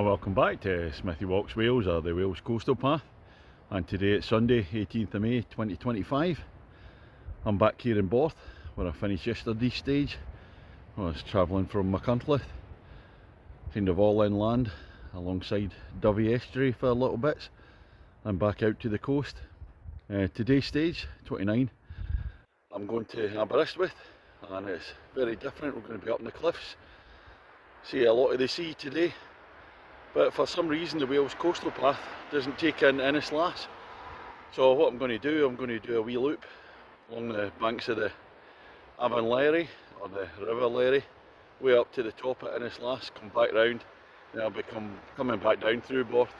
welcome back to Smithy Walks Wales, or the Wales Coastal Path. And today it's Sunday, 18th of May 2025. I'm back here in Borth where I finished yesterday's stage. I was travelling from Ynyslas, kind of all inland alongside Dovey Estuary for a little bits and back out to the coast. Today's stage, 29, I'm going to Aberystwyth, and it's very different. We're going to be up in the cliffs, see a lot of the sea today. But for some reason the Wales Coastal Path doesn't take in Ynyslas. So what I'm going to do a wee loop along the banks of the Aberystwyth, or the River Lerry, way up to the top of Ynyslas, come back round, then I'll be coming back down through Borth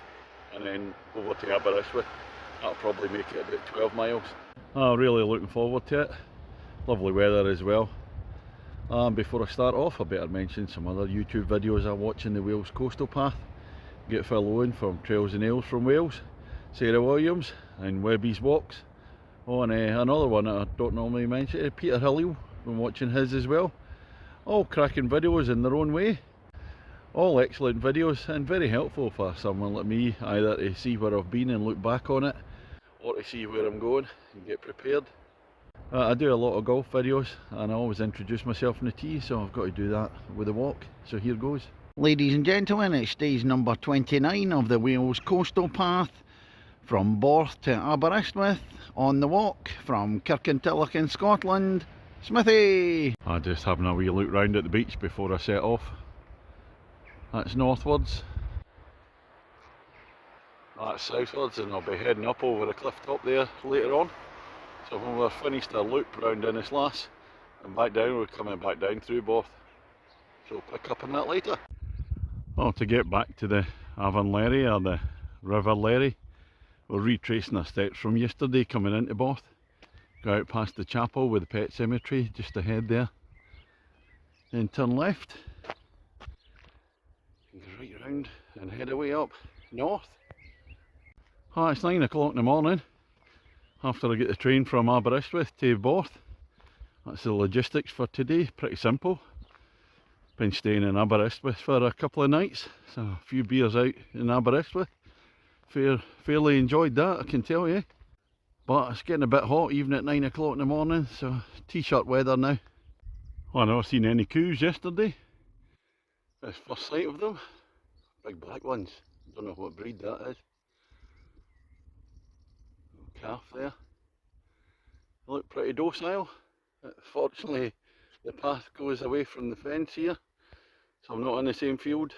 and then over to Aberystwyth. That'll probably make it about 12 miles. I'm really looking forward to it. Lovely weather as well. Before I start off, I better mention some other YouTube videos I watch in the Wales Coastal Path. Get Phil Owen from Trails and Ales from Wales, Sarah Williams and Webby's Walks. Oh, and another one that I don't normally mention, Peter Hilliel, been watching his as well. All cracking videos in their own way. All excellent videos and very helpful for someone like me, either to see where I've been and look back on it, or to see where I'm going and get prepared. I do a lot of golf videos and I always introduce myself in the tee, so I've got to do that with a walk, so here goes. Ladies and gentlemen, it's stage number 29 of the Wales Coastal Path from Borth to Aberystwyth, on the walk from Kirkintilloch in Scotland, Smithy! I'm just having a wee look round at the beach before I set off. That's northwards, that's southwards, and I'll be heading up over the cliff top there later on. So when we're finished our loop round Ynyslas and back down, we're coming back down through Borth. So we'll pick up on that later. Well, to get back to the Aberystwyth, or the River Lerry, we're retracing our steps from yesterday coming into Borth. Go out past the chapel with the pet cemetery just ahead there. Then turn left. And go right round and head away up north. It's 9 o'clock in the morning after I get the train from Aberystwyth to Borth. That's the logistics for today, pretty simple. Been staying in Aberystwyth for a couple of nights, so a few beers out in Aberystwyth. Fairly enjoyed that, I can tell you. But it's getting a bit hot even at 9 o'clock in the morning, so t-shirt weather now. I never seen any coos yesterday. It's first sight of them. Big black ones. Don't know what breed that is. Calf there. They look pretty docile. Fortunately the path goes away from the fence here, so I'm not in the same field.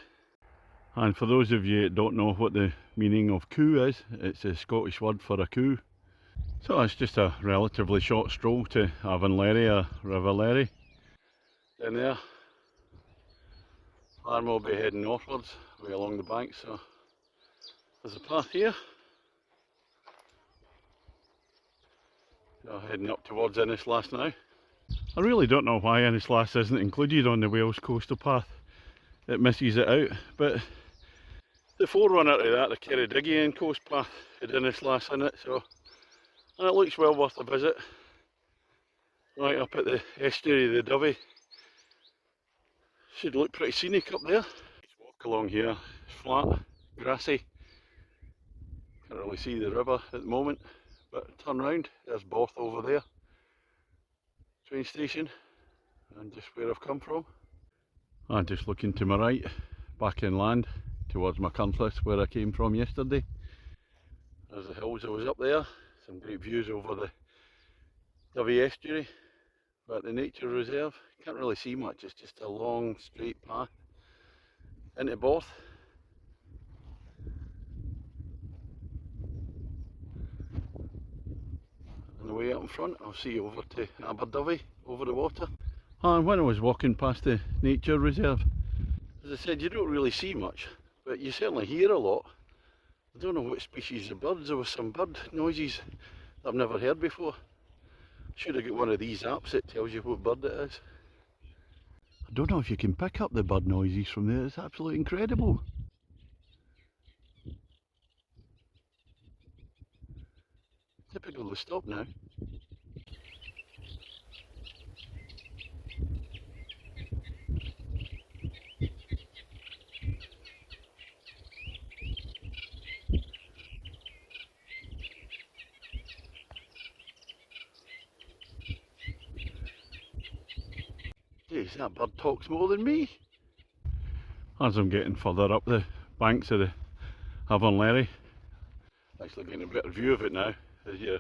And for those of you that don't know what the meaning of coo is, it's a Scottish word for a coo. So it's just a relatively short stroll to Aberystwyth, or River Lerry. Down there, and we'll be heading northwards, way along the bank, so there's a path here. So heading up towards Ynyslas now. I really don't know why Ynyslas isn't included on the Wales Coastal Path. It misses it out, but the forerunner to that, the Ceredigion Coast Path, had Ynyslas in it, so, and it looks well worth a visit. Right up at the estuary of the Dovey. Should look pretty scenic up there. Just walk along here, it's flat, grassy. Can't really see the river at the moment, but turn round, there's Borth over there. Train station, and just where I've come from. I'm just looking to my right, back inland towards Ynyslas, where I came from yesterday. There's the hills that was up there, some great views over the Dovey Estuary, but the nature reserve, can't really see much, it's just a long straight path into Borth. On the way up in front, I'll see over to Aberdovey, over the water. And when I was walking past the nature reserve, as I said, you don't really see much, but you certainly hear a lot. I don't know what species of birds. There was some bird noises that I've never heard before. Should have got one of these apps that tells you what bird it is. I don't know if you can pick up the bird noises from there, it's absolutely incredible. Typical to stop now. Jeez, that bird talks more than me. As I'm getting further up the banks of the Avon Lerry, actually getting a better view of it now, as you're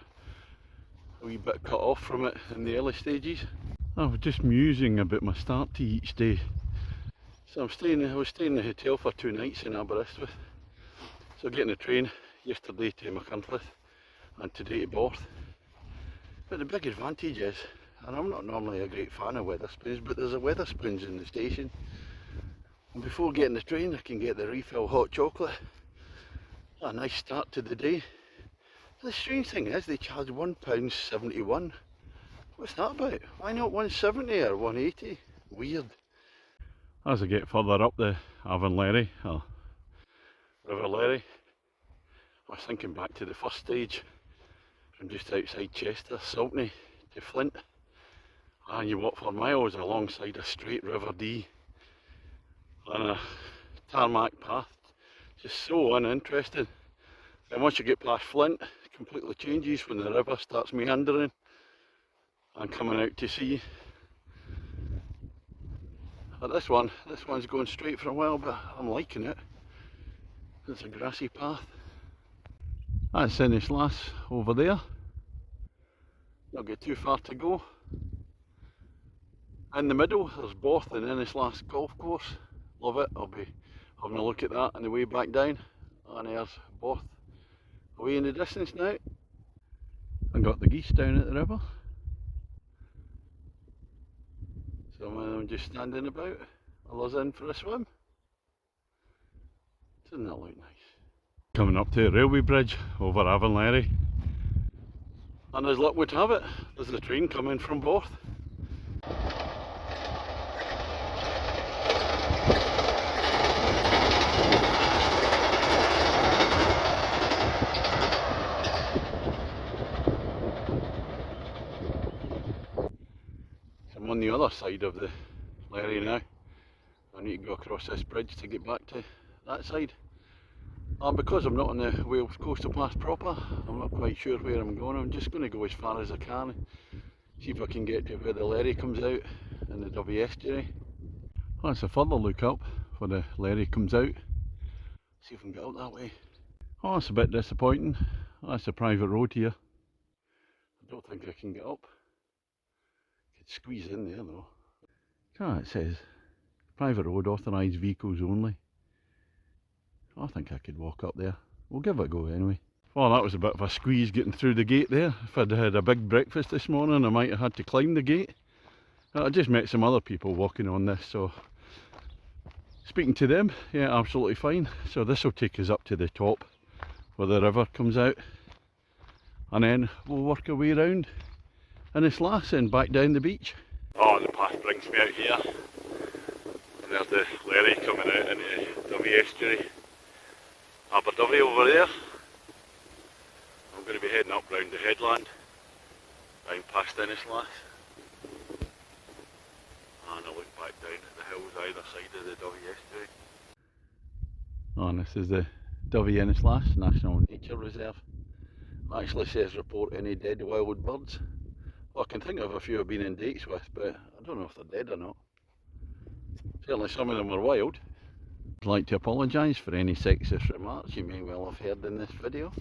a wee bit cut off from it in the early stages. I was just musing about my start to each day. So I was staying in the hotel for 2 nights in Aberystwyth. So getting a train yesterday to Ynyslas and today to Borth. But the big advantage is, and I'm not normally a great fan of Wetherspoons, but there's a Wetherspoons in the station. And before getting the train I can get the refill hot chocolate. A nice start to the day. The strange thing is they charge £1.71. What's that about? Why not 170 or 180? Weird. As I get further up the Avon Lerry, or River Lerry, I was thinking back to the first stage from just outside Chester, Saltney to Flint, and you walk for miles alongside a straight River Dee and a tarmac path, just so uninteresting. And once you get past Flint, it completely changes when the river starts meandering and coming out to sea. But this one's going straight for a while, but I'm liking it. It's a grassy path. That's Ynyslas over there. Not get too far to go. In the middle there's Borth and Ynyslas golf course. Love it. I'll be having a look at that on the way back down. And there's Borth away in the distance now. I got the geese down at the river. So I'm just standing about. Others in for a swim. Doesn't that look nice? Coming up to a railway bridge over Avon Lerry. And as luck would have it, there's a train coming from Borth. I'm on the other side of the Lerry now. I need to go across this bridge to get back to that side. Because I'm not on the Wales coastal path proper, I'm not quite sure where I'm going. I'm just going to go as far as I can, see if I can get to where the Lerry comes out in the Dovey estuary. That's a further look up where the Lerry comes out. See if I can get up that way. Oh, that's a bit disappointing. That's a private road here. I don't think I can get up. Could squeeze in there though. Ah, it says private road, authorised vehicles only. I think I could walk up there. We'll give it a go anyway. Well, that was a bit of a squeeze getting through the gate there. If I'd had a big breakfast this morning, I might have had to climb the gate. I just met some other people walking on this, so speaking to them, yeah, absolutely fine. So this will take us up to the top where the river comes out, and then we'll work our way around Ynyslas and back down the beach. Oh, and the path brings me out here. And there's the Lerry coming out into Dovey estuary. Aberystwyth over there. I'm going to be heading up round the headland, down past Ynyslas, and I look back down at the hills either side of the Dovey estuary. Oh, and this is the Dovey Ynyslas National Nature Reserve. It actually says report any dead wild birds. Well, I can think of a few I've been in dates with, but I don't know if they're dead or not. Certainly some of them are wild. I'd like to apologise for any sexist remarks you may well have heard in this video.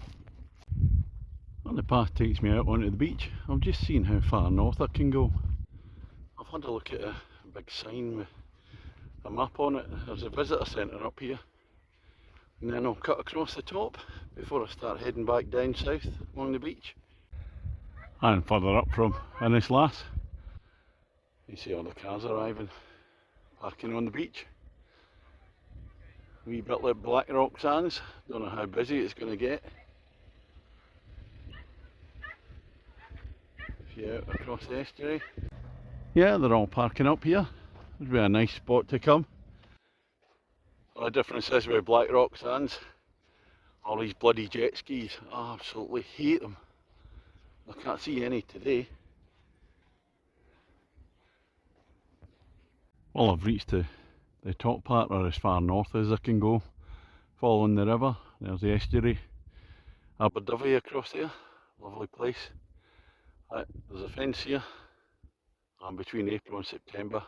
Well, the path takes me out onto the beach. I've just seen how far north I can go. I've had a look at a big sign with a map on it. There's a visitor centre up here. And then I'll cut across the top before I start heading back down south along the beach. And further up from Ynyslas, you see all the cars arriving, parking on the beach. A wee bit like Black Rock Sands, don't know how busy it's going to get. If you're out across the estuary. Yeah, they're all parking up here. Would be a nice spot to come. The difference is with Black Rock Sands, all these bloody jet skis, I absolutely hate them. I can't see any today. Well, I've reached the top part, or as far north as I can go, following the river. There's the estuary, Aberystwyth across there, lovely place. There's a fence here, and between April and September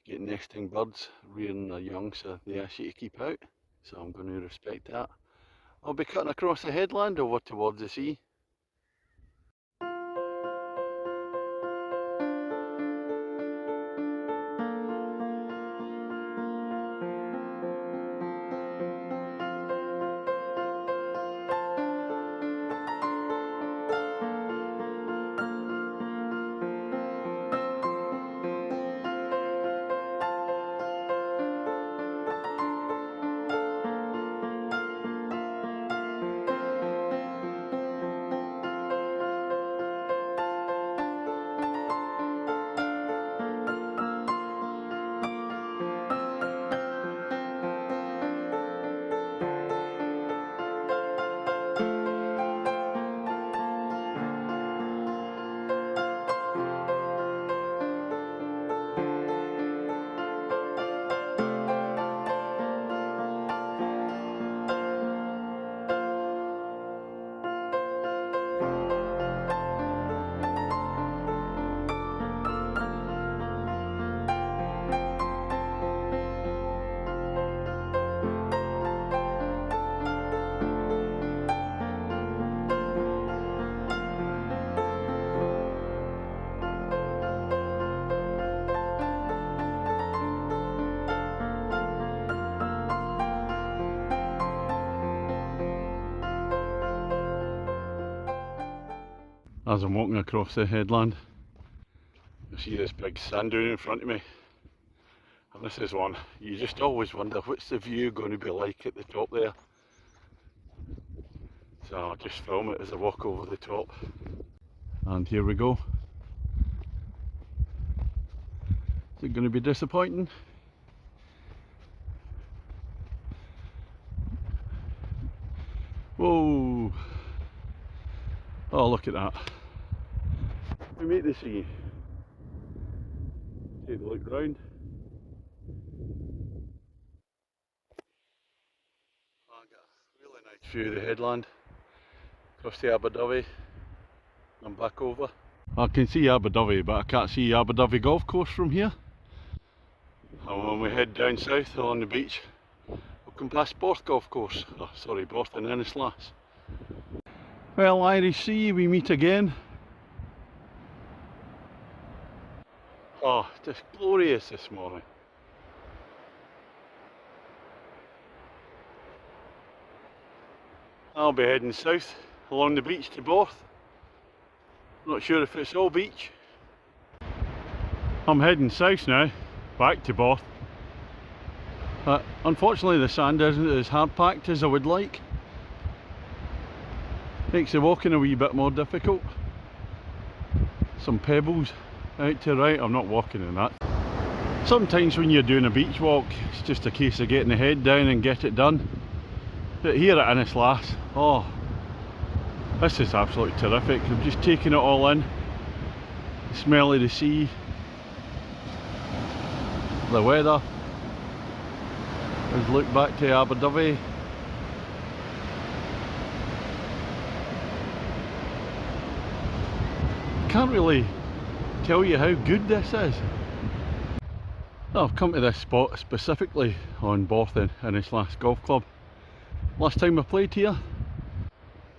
get nesting birds rearing their young, so they ask you to keep out, so I'm going to respect that. I'll be cutting across the headland over towards the sea. As I'm walking across the headland, you see this big sand dune in front of me, and this is one you just always wonder what's the view going to be like at the top there. So I'll just film it as I walk over the top. And here we go. Is it going to be disappointing? Whoa! Oh, look at that. We meet the sea. Take a look round. I got a really nice view of the headland. Across the Aberystwyth and back over. I can see Aberystwyth, but I can't see Aberystwyth golf course from here. And when we head down south along the beach, we'll come past Borth golf course. Oh, sorry, Borth and Ynyslas. Well, Irish Sea, we meet again. Oh, just glorious this morning. I'll be heading south along the beach to Borth. Not sure if it's all beach. I'm heading south now, back to Borth. Unfortunately the sand isn't as hard packed as I would like. Makes the walking a wee bit more difficult. Some pebbles out to the right. I'm not walking in that. Sometimes when you're doing a beach walk, it's just a case of getting the head down and get it done. But here at Ynyslas, oh, this is absolutely terrific. I'm just taking it all in. The smell of the sea, the weather. Let's look back to Aberystwyth. Can't really tell you how good this is. I've come to this spot specifically on Borth and Ynyslas Golf Club. Last time I played here,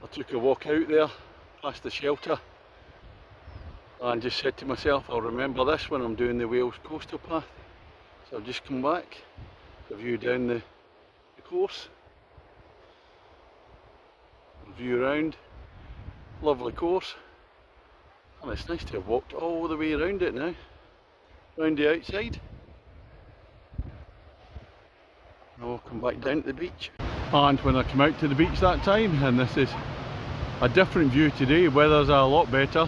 I took a walk out there past the shelter and just said to myself, I'll remember this when I'm doing the Wales coastal path. So I've just come back, a view down the course, a view around, lovely course. And it's nice to have walked all the way around it now, round the outside. Now we'll come back down to the beach. And when I come out to the beach that time, and this is a different view today, weather's a lot better.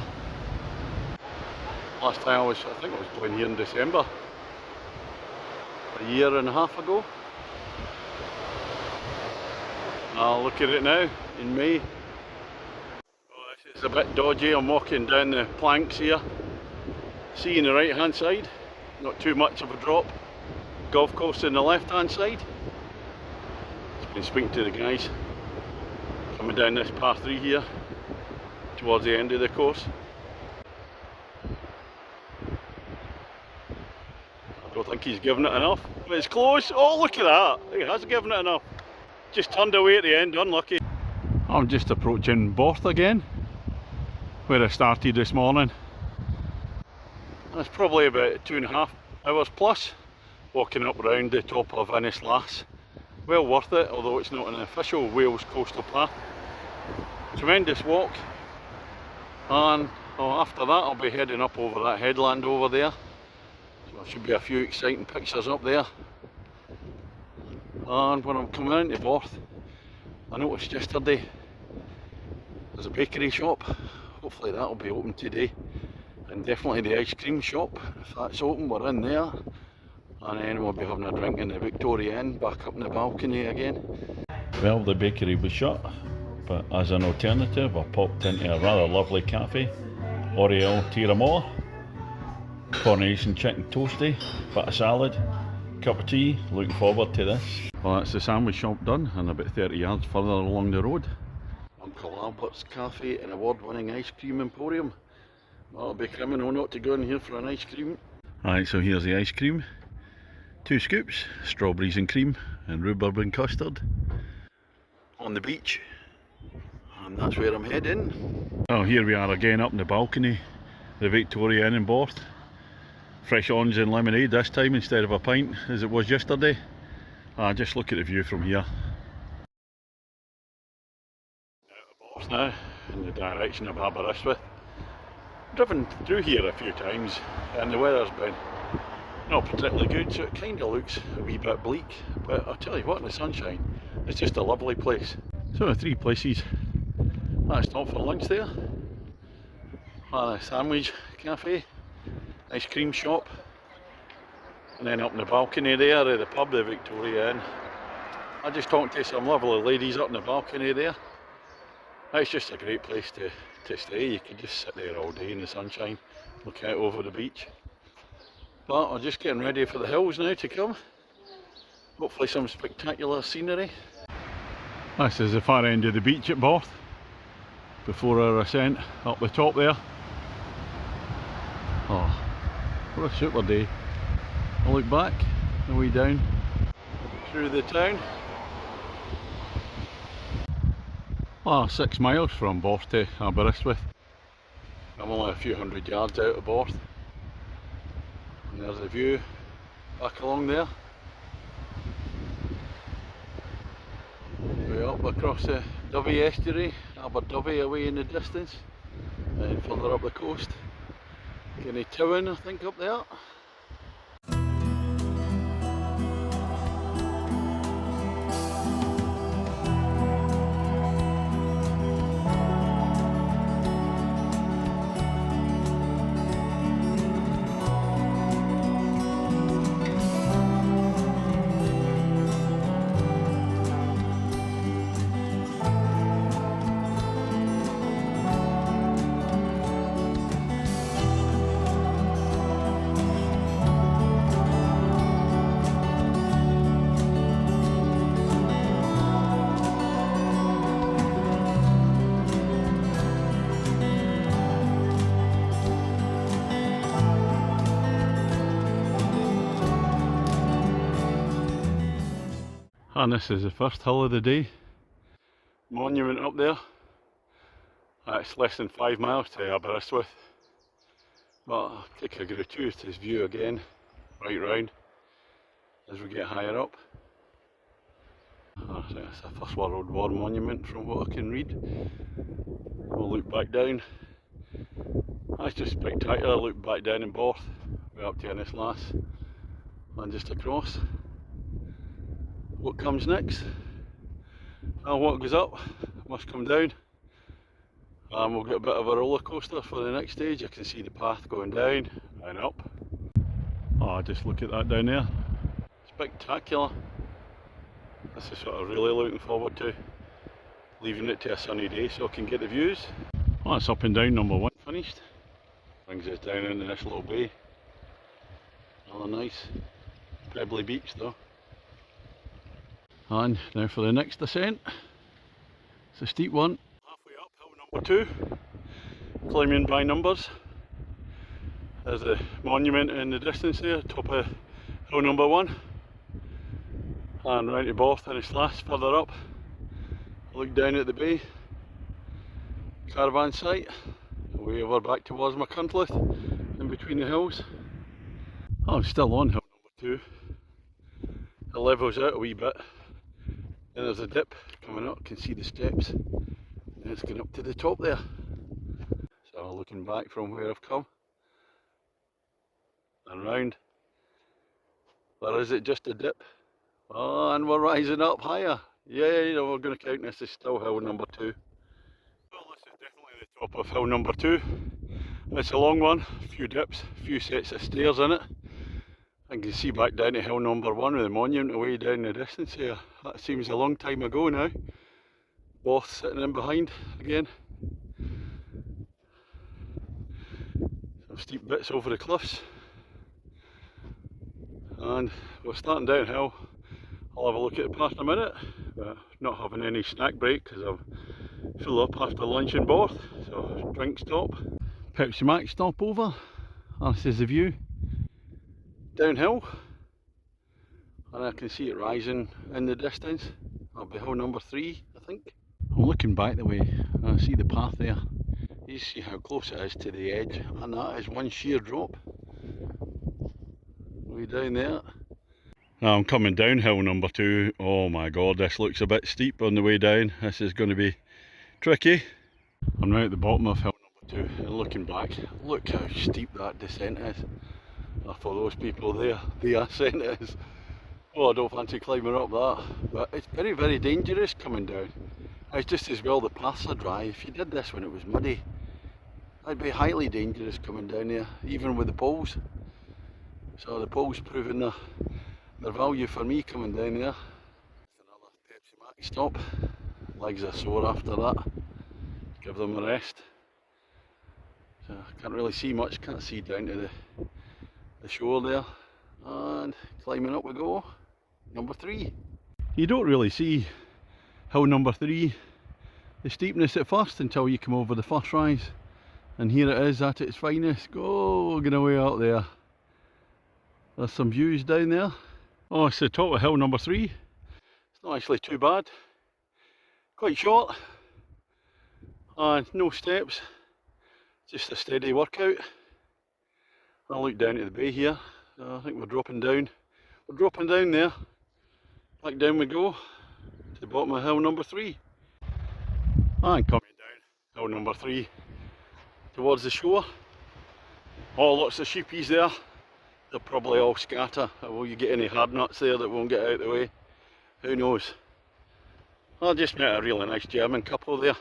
Last time I think I was going here in December, a year and a half ago. I'll look at it now, in May. It's a bit dodgy. I'm walking down the planks here. Sea on the right hand side, not too much of a drop. Golf course on the left hand side. Just been speaking to the guys coming down this par 3 here towards the end of the course. I don't think think he's given it enough. But it's close. Oh, look at that. He has given it enough. Just turned away at the end, unlucky. I'm just approaching Borth again, where I started this morning. It's probably about 2.5 hours plus walking up around the top of Ynyslas. Well worth it, although it's not an official Wales coastal path. Tremendous walk, and after that I'll be heading up over that headland over there. So there should be a few exciting pictures up there. And when I'm coming into Borth, I noticed yesterday there's a bakery shop. Hopefully that'll be open today, and definitely the ice cream shop. If that's open, we're in there, and then we'll be having a drink in the Victoria Inn back up in the balcony again. Well, the bakery was shut, but as an alternative I popped into a rather lovely cafe, Oriel Tiramola. Coronation chicken toasty, bit of salad, cup of tea. Looking forward to this. Well, that's the sandwich shop done, and about 30 yards further along the road, Uncle Albert's Cafe and award-winning ice cream emporium. Well, it'd be criminal not to go in here for an ice cream. Alright, so here's the ice cream. 2 scoops, strawberries and cream and rhubarb and custard. On the beach. And that's where I'm heading. Oh, here we are again up in the balcony, the Victoria Inn in Borth. Fresh orange and lemonade this time instead of a pint as it was yesterday. Just look at the view from here. Out of Borth now, in the direction of Aberystwyth. Driven through here a few times, and the weather's been not particularly good, so it kind of looks a wee bit bleak. But I'll tell you what, in the sunshine, it's just a lovely place. So the 3 places I stopped for lunch there. A sandwich cafe, ice cream shop, and then up in the balcony there, the pub, the Victoria Inn. I just talked to some lovely ladies up in the balcony there. It's just a great place to stay. You could just sit there all day in the sunshine, look out over the beach. But we're just getting ready for the hills now to come. Hopefully some spectacular scenery. This is the far end of the beach at Borth, before our ascent up the top there. Oh, what a super day. I'll look back, the way down through the town. 6 miles from Borth to Aberystwyth. I'm only a few hundred yards out of Borth. And there's a view back along there. Way up across the Dovey estuary, Aberdyfi away in the distance. And further up the coast, Town, I think, up there. And this is the first hill of the day. Monument up there. It's less than 5 miles to Aberystwyth. But I'll take a gratuitous view again, right round, as we get higher up. It's a First World War monument from what I can read. We'll look back down. That's just spectacular. Look back down in Borth, way up to Ynyslas, and just across. What comes next? Well, what goes up must come down. We'll get a bit of a roller coaster for the next stage. I can see the path going down and up. Just look at that down there. Spectacular. This is what I'm really looking forward to. Leaving it to a sunny day so I can get the views. That's up and down number 1 finished. Brings us down into this little bay. Another nice pebbly beach though. And now for the next ascent. It's a steep one. Halfway up hill number 2. Climbing by numbers. There's the monument in the distance there, top of hill number 1 and round to Borth and Ynyslas further up. Look down at the bay, caravan site, away over back towards Ynyslas, in between the hills. Oh, I'm still on hill number 2. It levels out a wee bit, and there's a dip coming up. You can see the steps, and it's going up to the top there. So looking back from where I've come and round, or is it just a dip? Oh, and we're rising up higher. Yeah, we're going to count this as still hill number 2. Well, this is definitely the top of hill number 2. It's a long one, a few dips, a few sets of stairs in it. I can see back down to hill number 1 with the monument away down the distance here. That seems a long time ago now. Borth sitting in behind again. Some steep bits over the cliffs. And we're starting downhill. I'll have a look at the path in a minute, but not having any snack break because I'm full up after lunch in Borth. So drink stop. Pepsi Max stop over. This is the view. Downhill, and I can see it rising in the distance. That'll be hill number 3, I think. I'm looking back the way, and I see the path there. You see how close it is to the edge, and that is one sheer drop. Way down there. Now I'm coming down hill number 2. Oh my god, this looks a bit steep on the way down. This is going to be tricky. I'm now at the bottom of hill number 2, and looking back, look how steep that descent is. For those people there, the ascent is, oh, I don't fancy climbing up that, but it's very, very dangerous coming down. It's just as well the paths are dry. If you did this when it was muddy, it'd be highly dangerous coming down there, even with the poles. So the poles proving their value for me coming down there. Another Pepsi Max stop. Legs are sore after that. Give them a rest. So I can't really see much, can't see down to the shore there, and climbing up we go. Number 3. You don't really see hill number 3, the steepness at first, until you come over the first rise, and here it is at its finest. Going away out there. There's some views down there. Oh, it's the top of hill number 3. It's not actually too bad. Quite short, and no steps, just a steady workout. I'll look down at the bay here. I think we're dropping down. We're dropping down there. Back down we go to the bottom of hill number 3. And coming down hill number 3 towards the shore. Oh, lots of sheepies there. They'll probably all scatter. Will you get any hard nuts there that won't get out of the way? Who knows? I just met a really nice German couple there.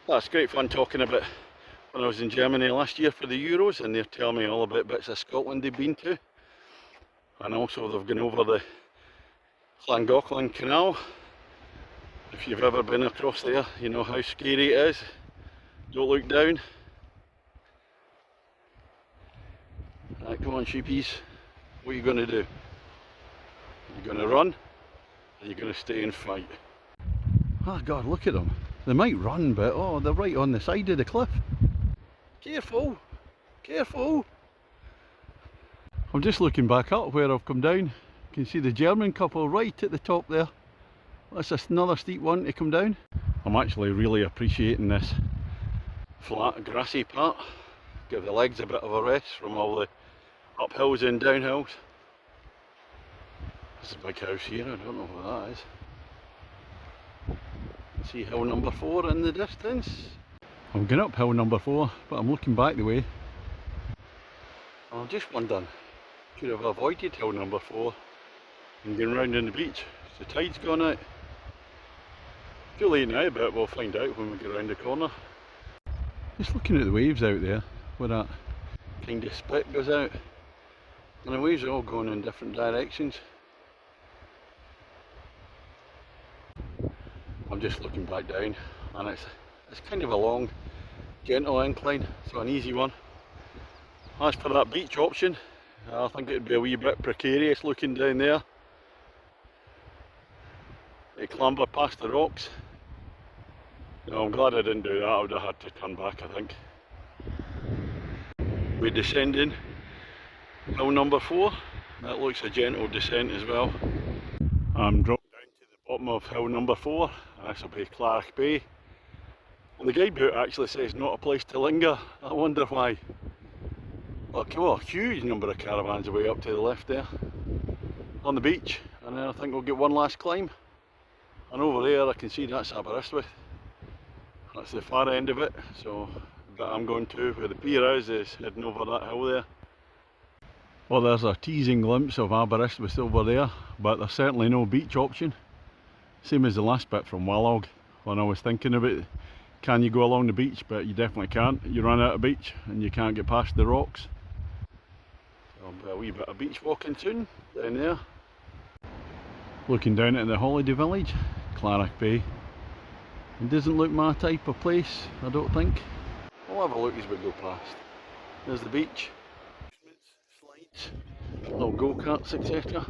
That's great fun talking about when I was in Germany last year for the Euros, and they're telling me all about bits of Scotland they've been to, and also they've gone over the Llangollen Canal. If you've ever been across there, you know how scary it is. Don't look down. Right, come on sheepies, what are you going to do? Are you going to run, or are you going to stay and fight? Oh god, look at them. They might run, but oh, they're right on the side of the cliff. Careful! Careful! I'm just looking back up where I've come down. You can see the German couple right at the top there. That's just another steep one to come down. I'm actually really appreciating this flat grassy part. Give the legs a bit of a rest from all the uphills and downhills. There's a big house here, I don't know what that is. See hill number 4 in the distance. I'm going up hill number 4, but I'm looking back the way. I'm just wondering, could have avoided hill number 4 and gone round on the beach. The tide's gone out. Too late now, but we'll find out when we get round the corner. Just looking at the waves out there, where that kind of spit goes out. And the waves are all going in different directions. I'm just looking back down, and it's kind of a long, gentle incline, so an easy one. As for that beach option, I think it'd be a wee bit precarious looking down there. They clamber past the rocks. No, I'm glad I didn't do that. I would have had to turn back, I think. We're descending hill number 4. That looks a gentle descent as well. I'm dropped down to the bottom of hill number 4, and this will be Clarick Bay. And the guidebook actually says not a place to linger. I wonder why. Look, oh, a huge number of caravans away up to the left there on the beach, and then I think we'll get one last climb. And over there I can see that's Aberystwyth. That's the far end of it, so that I'm going to where the pier is heading over that hill there. Well, there's a teasing glimpse of Aberystwyth over there, but there's certainly no beach option. Same as the last bit from Wallog, when I was thinking about can you go along the beach, but you definitely can't. You run out of beach and you can't get past the rocks. So there'll be a wee bit of beach walking soon down there. Looking down at the holiday village, Clarick Bay. It doesn't look my type of place, I don't think. We'll have a look as we go past. There's the beach, slides, little go-karts, etc.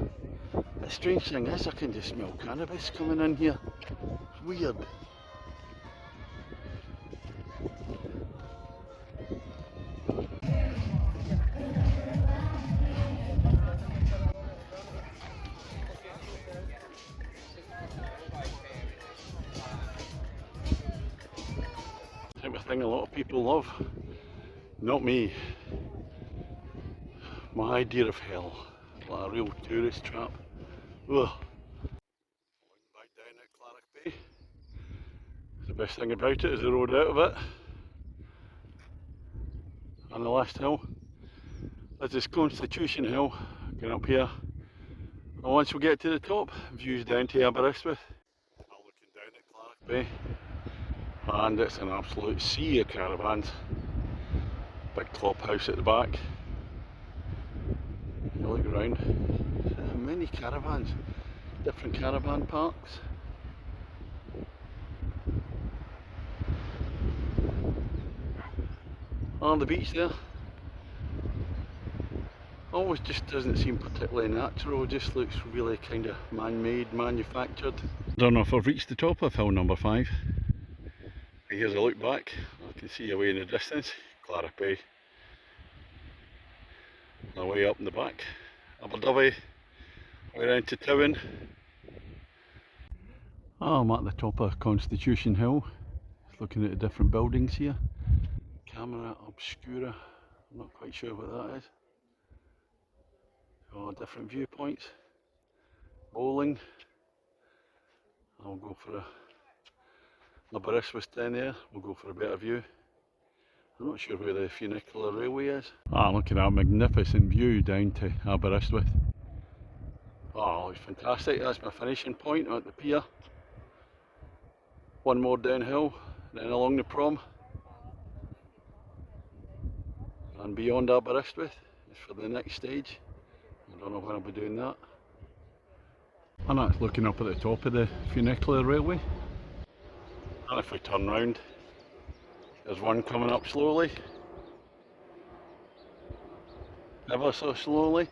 The strange thing is I can just smell cannabis coming in here. It's weird. Type of thing a lot of people love. Not me. My idea of hell. Like a real tourist trap. Ugh. Back down at Clarick Bay. The best thing about it is the road out of it. And the last hill. This is Constitution Hill. Going up here. And once we get to the top, views down to Aberystwyth. I'm looking down at Clarick Bay. And it's an absolute sea of caravans. Big clubhouse at the back. You look around, many caravans, different caravan parks. On the beach there, always just doesn't seem particularly natural, it just looks really kind of man-made, manufactured. Don't know if I've reached the top of hill number 5. Here's a look back, I can see away in the distance, Clarick Bay. Away up in the back, Aberystwyth, way around to town. Oh, I'm at the top of Constitution Hill, just looking at the different buildings here. Camera obscura, I'm not quite sure what that is. Oh, different viewpoints. Bowling. I'll go for a Aberystwyth down there, we'll go for a better view. I'm not sure where the funicular railway is. Ah, look at that magnificent view down to Aberystwyth. Oh, it's fantastic. That's my finishing point at the pier. One more downhill, then along the prom. And beyond Aberystwyth is for the next stage. I don't know when I'll be doing that. And that's looking up at the top of the funicular railway. And if we turn round, there's one coming up slowly, ever so slowly.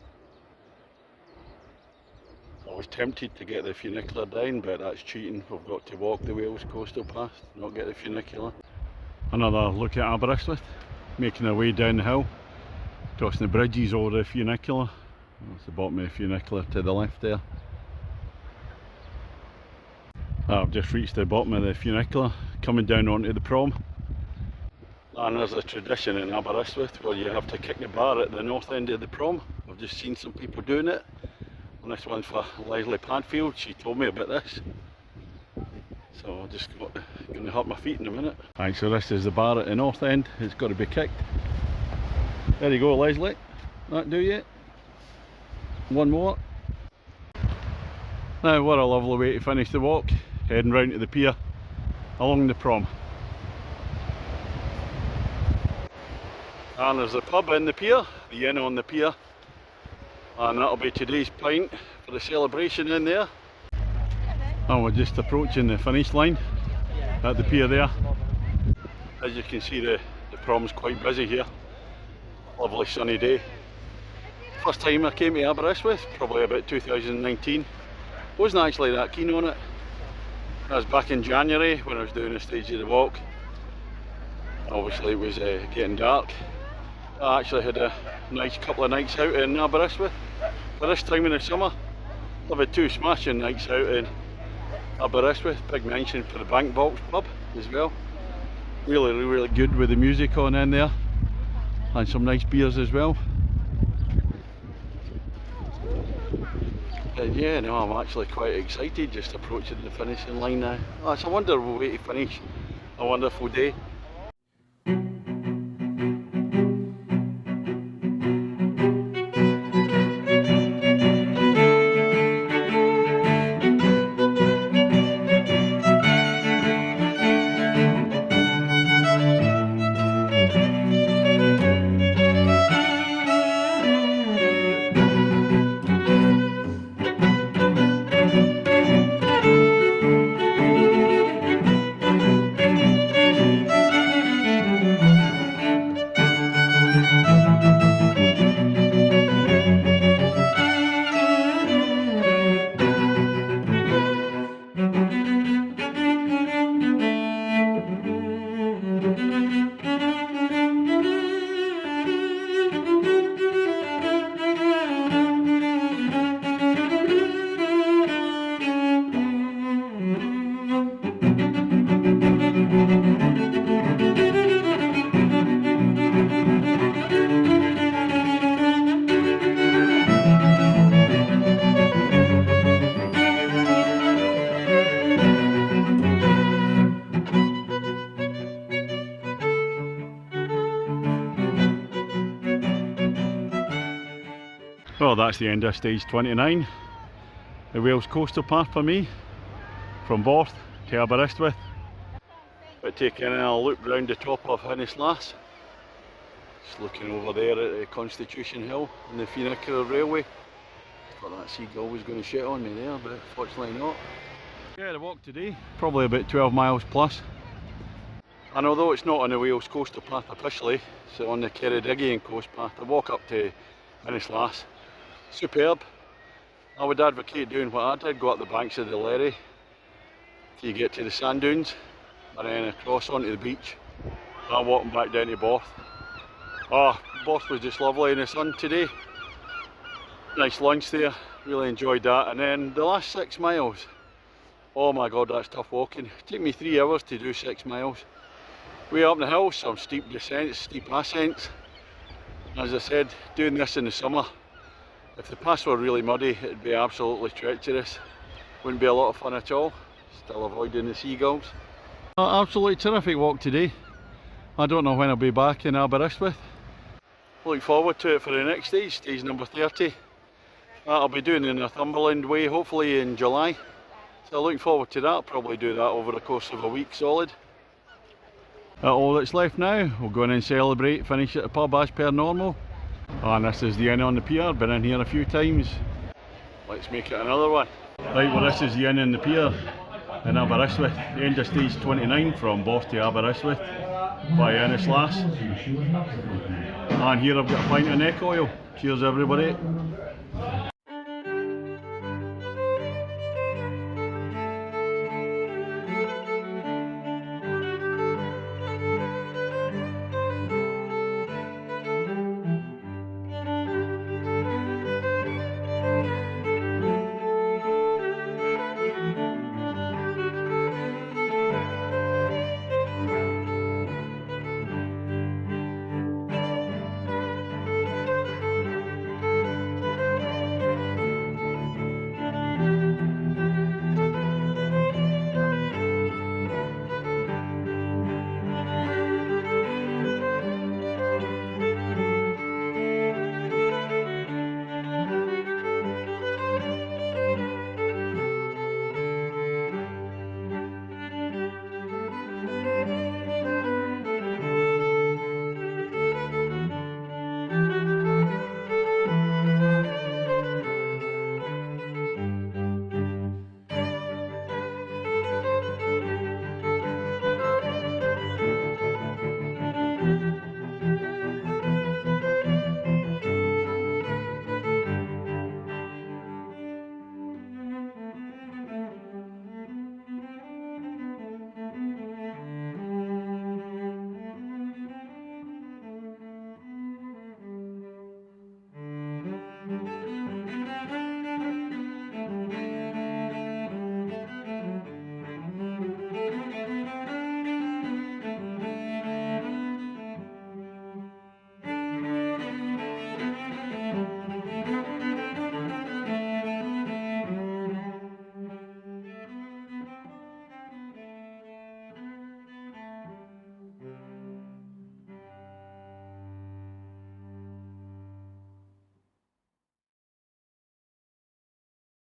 I was tempted to get the funicular down, but that's cheating. We've got to walk the Wales coastal path, not get the funicular. Another look at Aberystwyth, making our way down the hill, crossing the bridges over the funicular. That's the bottom of the funicular to the left there. I've just reached the bottom of the funicular, coming down onto the prom. And there's a tradition in Aberystwyth where you have to kick the bar at the north end of the prom. I've just seen some people doing it. And this one's for Leslie Padfield, she told me about this. So I'm just going to hurt my feet in a minute. Right, so this is the bar at the north end, it's got to be kicked. There you go, Leslie. That do you? One more. Now what a lovely way to finish the walk, heading round to the pier along the prom. And there's the pub in the pier, the inn on the pier, and that'll be today's pint for the celebration in there. And we're just approaching the finish line at the pier there. As you can see, the prom's quite busy here. Lovely sunny day. First time I came to Aberystwyth, probably about 2019. Wasn't actually that keen on it. That was back in January when I was doing a stage of the walk. Obviously it was getting dark. I actually had a nice couple of nights out in Aberystwyth, for this time in the summer. I've had 2 smashing nights out in Aberystwyth, big mention for the Bank Vaults pub as well. Really good with the music on in there, and some nice beers as well. And yeah, no, I'm actually quite excited, just approaching the finishing line now. Oh, it's a wonderful way to finish a wonderful day. Well, that's the end of stage 29, the Wales coastal path for me, from Borth to Aberystwyth. But taking a loop round the top of Ynyslas, just looking over there at the Constitution Hill and the funicular railway. Thought that seagull was going to shit on me there, but fortunately not. Yeah, the walk today, probably about 12 miles plus. And although it's not on the Wales coastal path officially, it's on the Ceredigion coast path, the walk up to Ynyslas, superb. I would advocate doing what I did, go up the banks of the Lerry till you get to the sand dunes and then across onto the beach. I'm walking back down to Borth. Oh, Borth was just lovely in the sun today. Nice lunch there, really enjoyed that. And then the last 6 miles, oh my god, that's tough walking. It took me 3 hours to do 6 miles. Way up the hill, some steep descents, steep ascents. As I said, doing this in the summer, if the paths were really muddy, it'd be absolutely treacherous. Wouldn't be a lot of fun at all. Still avoiding the seagulls. Absolutely terrific walk today. I don't know when I'll be back in Aberystwyth. Look forward to it for the next stage, stage number 30. I'll be doing in the Northumberland way, hopefully in July. So looking forward to that. I'll probably do that over the course of a week solid. All that's left now, we'll go in and celebrate, finish at the pub as per normal. And this is the inn on the pier, been in here a few times. Let's make it another one. Right, well this is the inn on the pier in Aberystwyth, the end of stage 29 from Borth to Aberystwyth via Ynyslas. And here I've got a pint of neck oil. Cheers everybody.